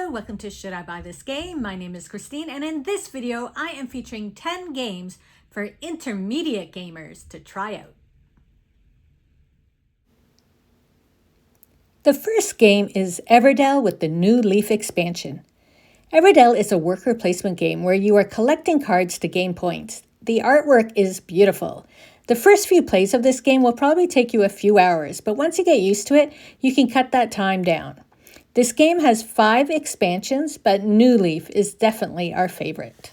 Hello, welcome to Should I Buy This Game? My name is Christine, and in this video, I am featuring 10 games for intermediate gamers to try out. The first game is Everdell with the New Leaf expansion. Everdell is a worker placement game where you are collecting cards to gain points. The artwork is beautiful. The first few plays of this game will probably take you a few hours, but once you get used to it, you can cut that time down. This game has 5 expansions, but New Leaf is definitely our favorite.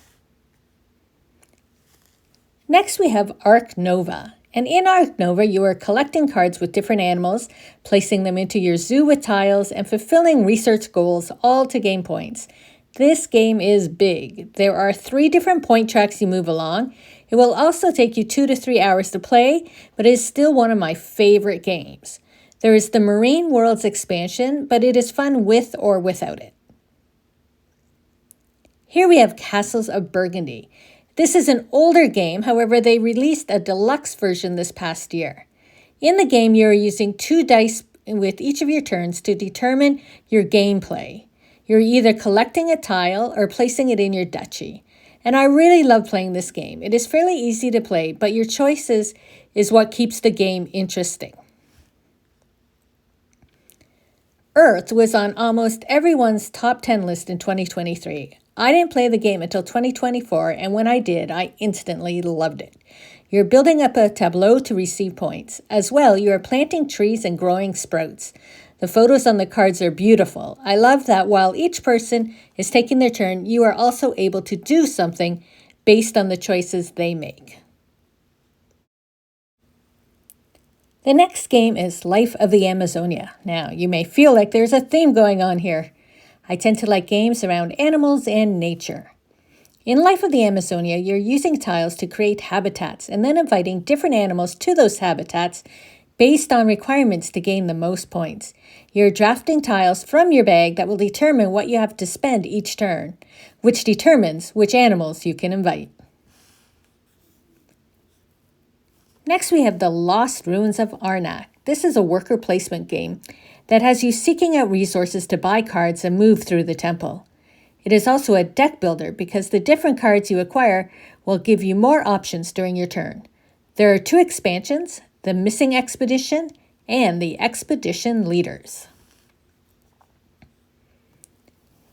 Next we have Ark NOA. And in Ark NOA, you are collecting cards with different animals, placing them into your zoo with tiles, and fulfilling research goals, all to gain points. This game is big. There are 3 different point tracks you move along. It will also take you 2 to 3 hours to play, but it is still one of my favorite games. There is the Marine Worlds expansion, but it is fun with or without it. Here we have Castles of Burgundy. This is an older game, however, they released a deluxe version this past year. In the game, you are using 2 dice with each of your turns to determine your gameplay. You're either collecting a tile or placing it in your duchy. And I really love playing this game. It is fairly easy to play, but your choices is what keeps the game interesting. Earth was on almost everyone's top 10 list in 2023. I didn't play the game until 2024, and when I did, I instantly loved it. You're building up a tableau to receive points. As well, you are planting trees and growing sprouts. The photos on the cards are beautiful. I love that while each person is taking their turn, you are also able to do something based on the choices they make. The next game is Life of the Amazonia. Now, you may feel like there's a theme going on here. I tend to like games around animals and nature. In Life of the Amazonia, you're using tiles to create habitats and then inviting different animals to those habitats based on requirements to gain the most points. You're drafting tiles from your bag that will determine what you have to spend each turn, which determines which animals you can invite. Next, we have the Lost Ruins of Arac. This is a worker placement game that has you seeking out resources to buy cards and move through the temple. It is also a deck builder because the different cards you acquire will give you more options during your turn. There are 2 expansions, the Missing Expedition and the Expedition Leaders.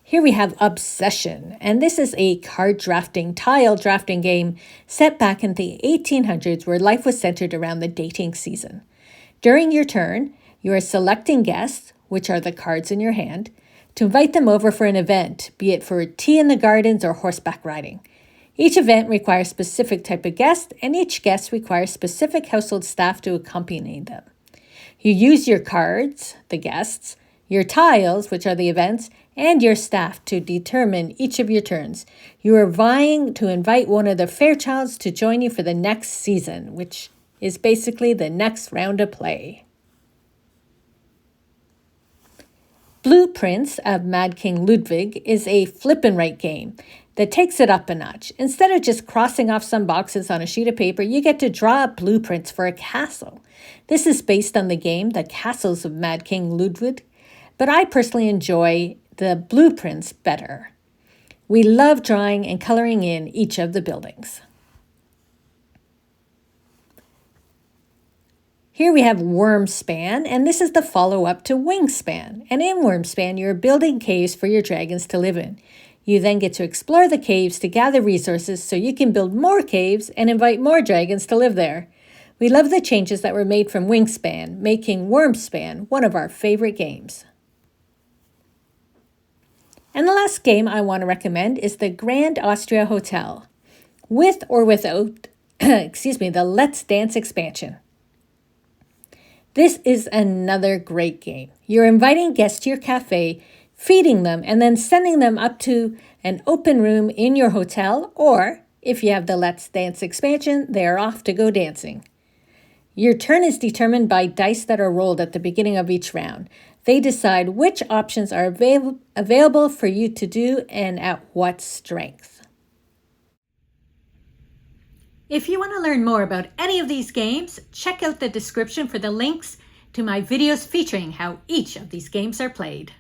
Here we have Obsession, and this is a card drafting, tile drafting game set back in the 1800s where life was centered around the dating season. During your turn, you are selecting guests, which are the cards in your hand, to invite them over for an event, be it for tea in the gardens or horseback riding. Each event requires a specific type of guest, and each guest requires specific household staff to accompany them. You use your cards, the guests, your tiles, which are the events, and your staff to determine each of your turns. You are vying to invite one of the Fairchilds to join you for the next season, which is basically the next round of play. Blueprints of Mad King Ludwig is a flip and write game that takes it up a notch. Instead of just crossing off some boxes on a sheet of paper, you get to draw up blueprints for a castle. This is based on the game The Castles of Mad King Ludwig, but I personally enjoy the blueprints better. We love drawing and coloring in each of the buildings. Here we have Wormspan, and this is the follow-up to Wingspan. And in Wormspan, you're building caves for your dragons to live in. You then get to explore the caves to gather resources so you can build more caves and invite more dragons to live there. We love the changes that were made from Wingspan, making Wormspan one of our favorite games. And the last game I want to recommend is the Grand Austria Hotel, with or without, the Let's Dance expansion. This is another great game. You're inviting guests to your cafe, feeding them, and then sending them up to an open room in your hotel, or if you have the Let's Dance expansion, they are off to go dancing. Your turn is determined by dice that are rolled at the beginning of each round. They decide which options are available for you to do and at what strength. If you want to learn more about any of these games, check out the description for the links to my videos featuring how each of these games are played.